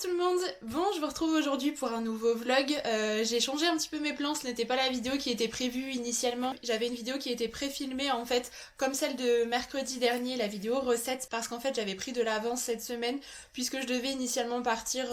tout le monde. Bon, je vous retrouve aujourd'hui pour un nouveau vlog. J'ai changé un petit peu mes plans, ce n'était pas la vidéo qui était prévue initialement. J'avais une vidéo qui était pré-filmée en fait, comme celle de mercredi dernier, la vidéo recette, parce qu'en fait j'avais pris de l'avance cette semaine, puisque je devais initialement partir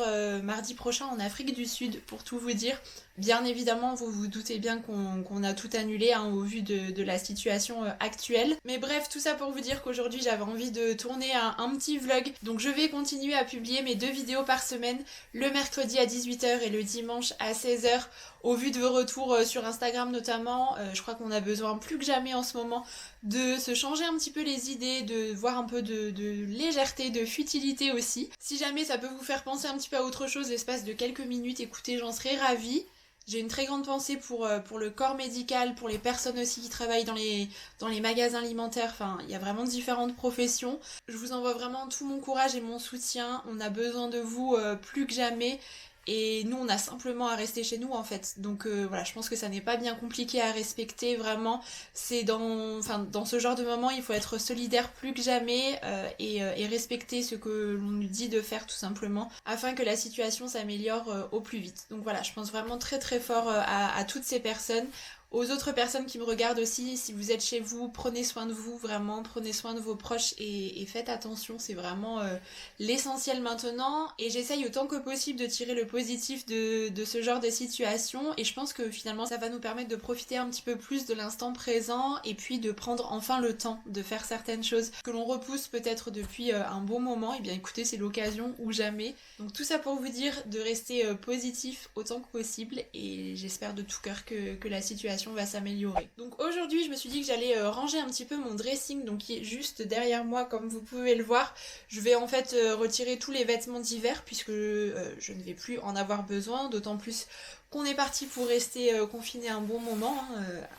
mardi prochain en Afrique du Sud, pour tout vous dire. Bien évidemment, vous vous doutez bien qu'on a tout annulé hein, au vu de la situation actuelle. Mais bref, tout ça pour vous dire qu'aujourd'hui j'avais envie de tourner un petit vlog. Donc je vais continuer à publier mes 2 vidéos par semaine, le mercredi à 18h et le dimanche à 16h. Au vu de vos retours sur Instagram notamment, je crois qu'on a besoin plus que jamais en ce moment de se changer un petit peu les idées, de voir un peu de légèreté, de futilité aussi. Si jamais ça peut vous faire penser un petit peu à autre chose l'espace de quelques minutes, écoutez, j'en serais ravie. J'ai une très grande pensée pour le corps médical, pour les personnes aussi qui travaillent dans les magasins alimentaires, enfin il y a vraiment différentes professions. Je vous envoie vraiment tout mon courage et mon soutien, on a besoin de vous plus que jamais. Et nous, on a simplement à rester chez nous en fait. Donc voilà, je pense que ça n'est pas bien compliqué à respecter vraiment. C'est dans ce genre de moment, il faut être solidaire plus que jamais et respecter ce que l'on nous dit de faire tout simplement afin que la situation s'améliore au plus vite. Donc voilà, je pense vraiment très très fort à toutes ces personnes. Aux autres personnes qui me regardent aussi, si vous êtes chez vous, prenez soin de vous, vraiment, prenez soin de vos proches et faites attention, c'est vraiment l'essentiel maintenant. Et j'essaye autant que possible de tirer le positif de ce genre de situation et je pense que finalement ça va nous permettre de profiter un petit peu plus de l'instant présent et puis de prendre enfin le temps de faire certaines choses que l'on repousse peut-être depuis un bon moment. Et bien écoutez, c'est l'occasion ou jamais. Donc tout ça pour vous dire de rester positif autant que possible et j'espère de tout cœur que la situation va s'améliorer. Donc aujourd'hui je me suis dit que j'allais ranger un petit peu mon dressing donc qui est juste derrière moi comme vous pouvez le voir. Je vais en fait retirer tous les vêtements d'hiver puisque je ne vais plus en avoir besoin, d'autant plus qu'on est parti pour rester confiné un bon moment.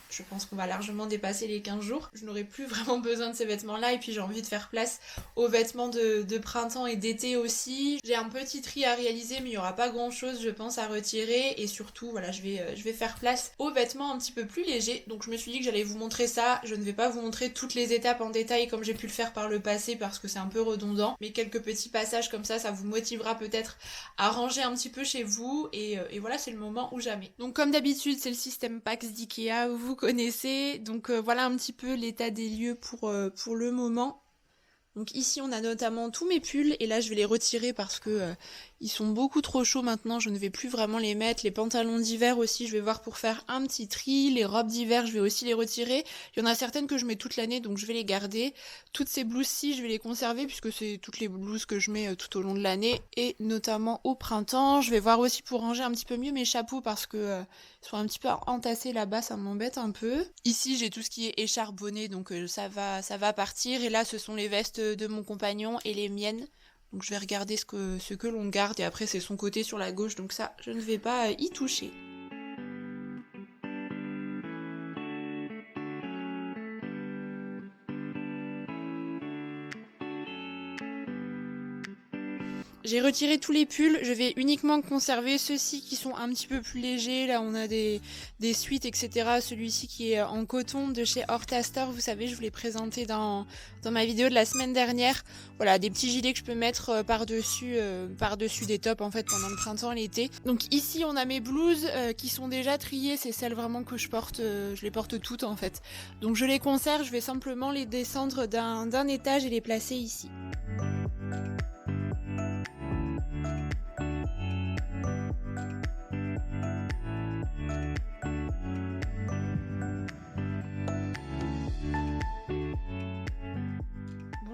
Je pense qu'on va largement dépasser les 15 jours. Je n'aurai plus vraiment besoin de ces vêtements-là et puis j'ai envie de faire place aux vêtements de printemps et d'été aussi. J'ai un petit tri à réaliser mais il n'y aura pas grand-chose je pense à retirer et surtout voilà je vais faire place aux vêtements un petit peu plus légers. Donc je me suis dit que j'allais vous montrer ça. Je ne vais pas vous montrer toutes les étapes en détail comme j'ai pu le faire par le passé parce que c'est un peu redondant. Mais quelques petits passages comme ça vous motivera peut-être à ranger un petit peu chez vous et voilà c'est le moment ou jamais. Donc comme d'habitude c'est le système Pax d'Ikea, vous connaissez, donc voilà un petit peu l'état des lieux pour le moment. Donc ici on a notamment tous mes pulls et là je vais les retirer parce que ils sont beaucoup trop chauds maintenant, je ne vais plus vraiment les mettre. Les pantalons d'hiver aussi je vais voir pour faire un petit tri, les robes d'hiver je vais aussi les retirer. Il y en a certaines que je mets toute l'année donc je vais les garder. Toutes ces blouses-ci je vais les conserver puisque c'est toutes les blouses que je mets tout au long de l'année et notamment au printemps. Je vais voir aussi pour ranger un petit peu mieux mes chapeaux parce que ils sont un petit peu entassés là-bas, ça m'embête un peu. Ici j'ai tout ce qui est écharbonné donc ça va partir et là ce sont les vestes de mon compagnon et les miennes. Donc je vais regarder ce que l'on garde et après c'est son côté sur la gauche donc ça je ne vais pas y toucher. J'ai retiré tous les pulls, je vais uniquement conserver ceux-ci qui sont un petit peu plus légers. Là on a des suites etc. Celui-ci qui est en coton de chez Horta Store, vous savez je vous l'ai présenté dans ma vidéo de la semaine dernière. Voilà des petits gilets que je peux mettre par-dessus des tops en fait pendant le printemps et l'été. Donc ici on a mes blouses qui sont déjà triées, c'est celles vraiment que je porte, je les porte toutes en fait. Donc je les conserve, je vais simplement les descendre d'un étage et les placer ici.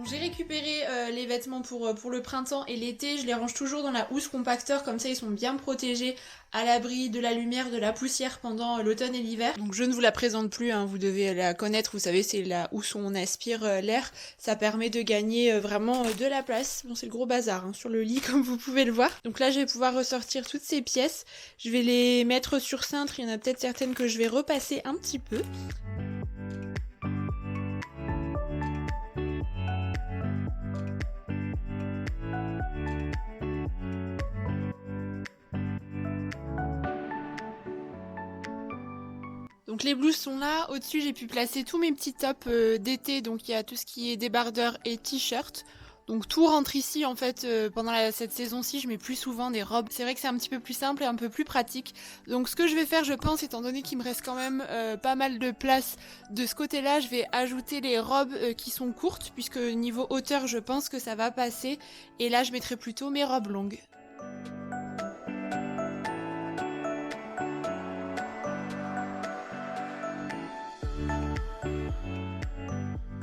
J'ai récupéré les vêtements pour le printemps et l'été, je les range toujours dans la housse compacteur, comme ça ils sont bien protégés à l'abri de la lumière, de la poussière pendant l'automne et l'hiver. Donc je ne vous la présente plus, hein, vous devez la connaître, vous savez c'est la housse où on aspire l'air, ça permet de gagner vraiment de la place. Bon c'est le gros bazar hein, sur le lit comme vous pouvez le voir. Donc là je vais pouvoir ressortir toutes ces pièces, je vais les mettre sur cintre, il y en a peut-être certaines que je vais repasser un petit peu. Donc les blouses sont là, au-dessus j'ai pu placer tous mes petits tops d'été, donc il y a tout ce qui est débardeur et t-shirt. Donc tout rentre ici en fait pendant cette saison-ci, je mets plus souvent des robes. C'est vrai que c'est un petit peu plus simple et un peu plus pratique. Donc ce que je vais faire, je pense, étant donné qu'il me reste quand même pas mal de place de ce côté-là, je vais ajouter les robes qui sont courtes, puisque niveau hauteur, je pense que ça va passer. Et là, je mettrai plutôt mes robes longues.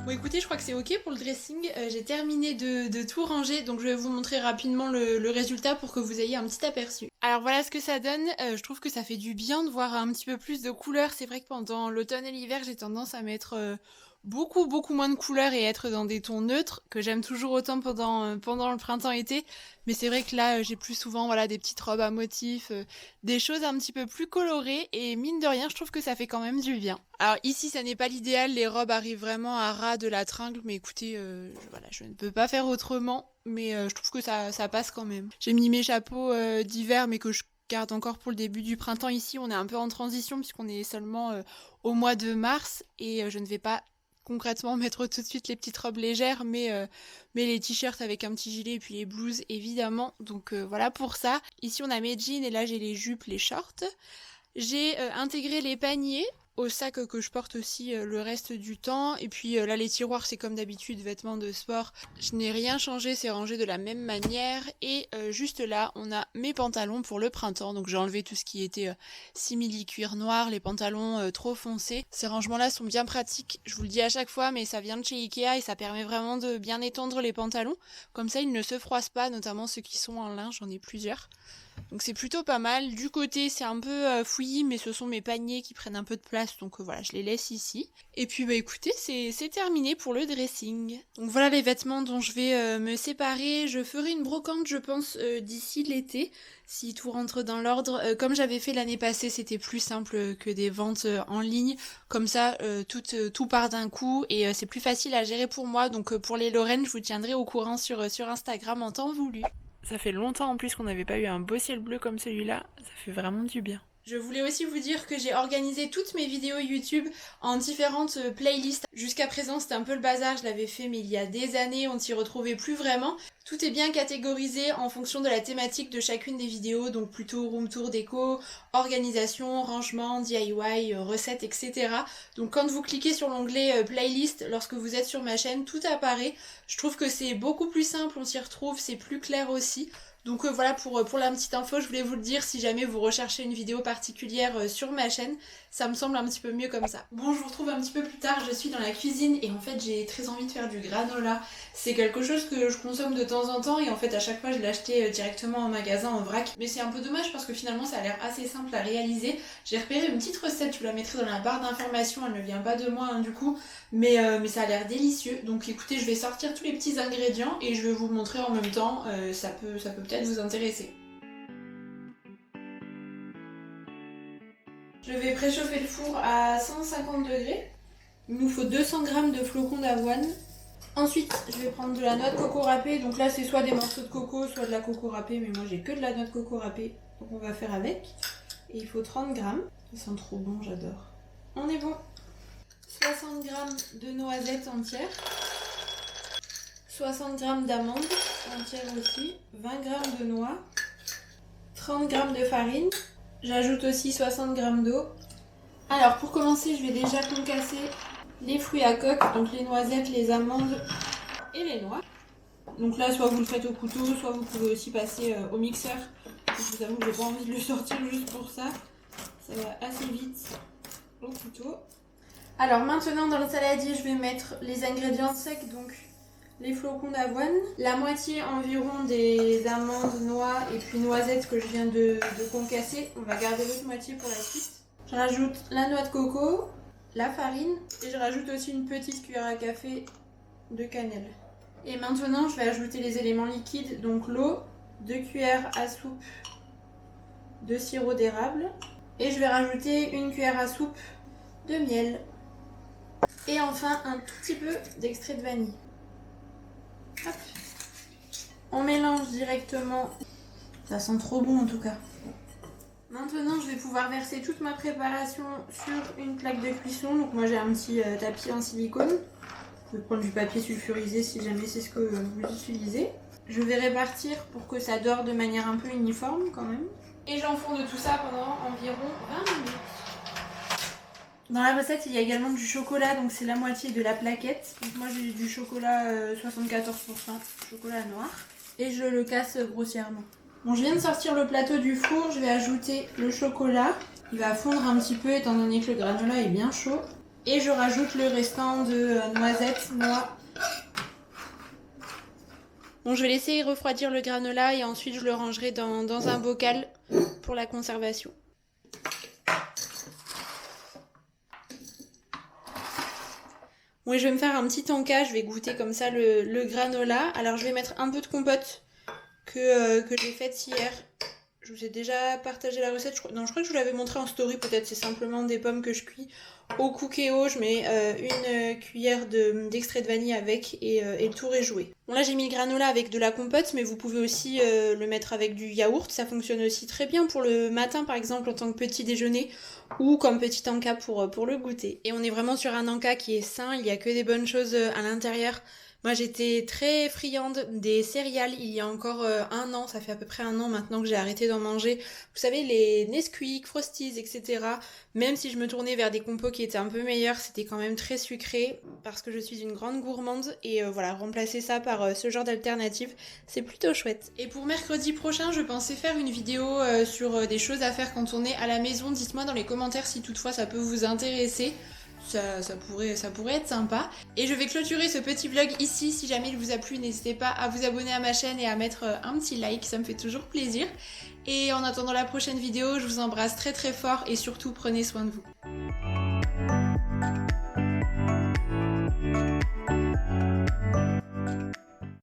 Bon écoutez, je crois que c'est ok pour le dressing, j'ai terminé de tout ranger, donc je vais vous montrer rapidement le résultat pour que vous ayez un petit aperçu. Alors voilà ce que ça donne, je trouve que ça fait du bien de voir un petit peu plus de couleurs. C'est vrai que pendant l'automne et l'hiver, j'ai tendance à mettre beaucoup moins de couleurs et être dans des tons neutres, que j'aime toujours autant pendant le printemps-été. Mais c'est vrai que là, j'ai plus souvent voilà, des petites robes à motifs, des choses un petit peu plus colorées, et mine de rien, je trouve que ça fait quand même du bien. Alors ici, ça n'est pas l'idéal, les robes arrivent vraiment à ras de la tringle, mais écoutez, voilà, je ne peux pas faire autrement, mais je trouve que ça passe quand même. J'ai mis mes chapeaux d'hiver, mais que je garde encore pour le début du printemps. Ici, on est un peu en transition, puisqu'on est seulement au mois de mars, et je ne vais pas concrètement mettre tout de suite les petites robes légères, mais les t-shirts avec un petit gilet et puis les blouses évidemment. Donc voilà pour ça. Ici on a mes jeans et là j'ai les jupes, les shorts. J'ai intégré les paniers au sac que je porte aussi le reste du temps. Et puis là les tiroirs c'est comme d'habitude, vêtements de sport. Je n'ai rien changé, c'est rangé de la même manière. Et juste là on a mes pantalons pour le printemps. Donc j'ai enlevé tout ce qui était simili cuir noir, les pantalons trop foncés. Ces rangements là sont bien pratiques, je vous le dis à chaque fois, mais ça vient de chez Ikea et ça permet vraiment de bien étendre les pantalons. Comme ça ils ne se froissent pas, notamment ceux qui sont en lin, j'en ai plusieurs. Donc c'est plutôt pas mal. Du côté c'est un peu fouillis, mais ce sont mes paniers qui prennent un peu de place, donc voilà, je les laisse ici. Et puis bah écoutez, c'est terminé pour le dressing. Donc voilà les vêtements dont je vais me séparer. Je ferai une brocante je pense d'ici l'été, si tout rentre dans l'ordre. Comme j'avais fait l'année passée, c'était plus simple que des ventes en ligne. Comme ça tout part d'un coup et c'est plus facile à gérer pour moi. Donc pour les Lorraine, je vous tiendrai au courant sur Instagram en temps voulu. Ça fait longtemps en plus qu'on n'avait pas eu un beau ciel bleu comme celui-là, ça fait vraiment du bien. Je voulais aussi vous dire que j'ai organisé toutes mes vidéos YouTube en différentes playlists. Jusqu'à présent c'était un peu le bazar, je l'avais fait mais il y a des années, on ne s'y retrouvait plus vraiment. Tout est bien catégorisé en fonction de la thématique de chacune des vidéos, donc plutôt room tour déco, organisation, rangement, DIY, recettes, etc. Donc quand vous cliquez sur l'onglet playlist, lorsque vous êtes sur ma chaîne, tout apparaît. Je trouve que c'est beaucoup plus simple, on s'y retrouve, c'est plus clair aussi. Donc voilà pour la petite info, je voulais vous le dire si jamais vous recherchez une vidéo particulière sur ma chaîne, ça me semble un petit peu mieux comme ça. Bon, je vous retrouve un petit peu plus tard, je suis dans la cuisine et en fait j'ai très envie de faire du granola. C'est quelque chose que je consomme de temps en temps et en fait à chaque fois je l'achetais directement en magasin en vrac. Mais c'est un peu dommage parce que finalement ça a l'air assez simple à réaliser. J'ai repéré une petite recette, je vous la mettrai dans la barre d'informations, elle ne vient pas de moi du coup, mais ça a l'air délicieux. Donc écoutez, je vais sortir tous les petits ingrédients et je vais vous montrer en même temps, ça peut peut-être vous intéresser. Je vais préchauffer le four à 150 degrés. Il nous faut 200 g de flocons d'avoine. Ensuite, je vais prendre de la noix de coco râpée. Donc là, c'est soit des morceaux de coco, soit de la coco râpée. Mais moi, j'ai que de la noix de coco râpée. Donc on va faire avec. Et il faut 30 g. Ils sont trop bons, j'adore. On est bon. 60 g de noisettes entières. 60 g d'amandes entières aussi. 20 g de noix. 30 g de farine. J'ajoute aussi 60 g d'eau. Alors pour commencer, je vais déjà concasser les fruits à coque, donc les noisettes, les amandes et les noix. Donc là, soit vous le faites au couteau, soit vous pouvez aussi passer au mixeur. Je vous avoue que j'ai pas envie de le sortir juste pour ça. Ça va assez vite au couteau. Alors maintenant dans le saladier, je vais mettre les ingrédients secs, donc les flocons d'avoine, la moitié environ des amandes, noix et puis noisettes que je viens de concasser. On va garder l'autre moitié pour la suite. Je rajoute la noix de coco, la farine et je rajoute aussi une petite cuillère à café de cannelle. Et maintenant je vais ajouter les éléments liquides, donc l'eau, 2 cuillères à soupe de sirop d'érable et je vais rajouter une cuillère à soupe de miel. Et enfin un tout petit peu d'extrait de vanille. Hop. On mélange directement. Ça sent trop bon en tout cas. Maintenant je vais pouvoir verser toute ma préparation sur une plaque de cuisson. Donc moi j'ai un petit tapis en silicone. pouvez prendre du papier sulfurisé si jamais c'est ce que vous utilisez. Je vais répartir pour que ça dore de manière un peu uniforme quand même. Et j'enfourne tout ça pendant environ 20 minutes. Dans la recette, il y a également du chocolat, donc c'est la moitié de la plaquette. Donc moi j'ai du chocolat 74%, chocolat noir. Et je le casse grossièrement. Bon, je viens de sortir le plateau du four, je vais ajouter le chocolat. Il va fondre un petit peu étant donné que le granola est bien chaud. Et je rajoute le restant de noisettes, noix. Bon, je vais laisser refroidir le granola et ensuite je le rangerai dans un bocal pour la conservation. Bon, et je vais me faire un petit tanka, je vais goûter comme ça le granola. Alors je vais mettre un peu de compote que j'ai faite hier. Je vous ai déjà partagé la recette, je crois que je vous l'avais montré en story peut-être, c'est simplement des pommes que je cuis au cookéo, je mets une cuillère d'extrait de vanille avec et le tour est joué. Bon là j'ai mis le granola avec de la compote, mais vous pouvez aussi le mettre avec du yaourt, ça fonctionne aussi très bien pour le matin par exemple en tant que petit déjeuner ou comme petit encas pour le goûter. Et on est vraiment sur un encas qui est sain, il n'y a que des bonnes choses à l'intérieur. Moi j'étais très friande des céréales il y a encore un an, ça fait à peu près un an maintenant que j'ai arrêté d'en manger. Vous savez les Nesquik, Frosties, etc. Même si je me tournais vers des compos qui étaient un peu meilleurs, c'était quand même très sucré parce que je suis une grande gourmande et voilà, remplacer ça par ce genre d'alternative, c'est plutôt chouette. Et pour mercredi prochain, je pensais faire une vidéo sur des choses à faire quand on est à la maison. Dites-moi dans les commentaires si toutefois ça peut vous intéresser. Ça pourrait être sympa. Et je vais clôturer ce petit vlog ici. Si jamais il vous a plu, n'hésitez pas à vous abonner à ma chaîne et à mettre un petit like, ça me fait toujours plaisir. Et en attendant la prochaine vidéo, je vous embrasse très très fort et surtout prenez soin de vous.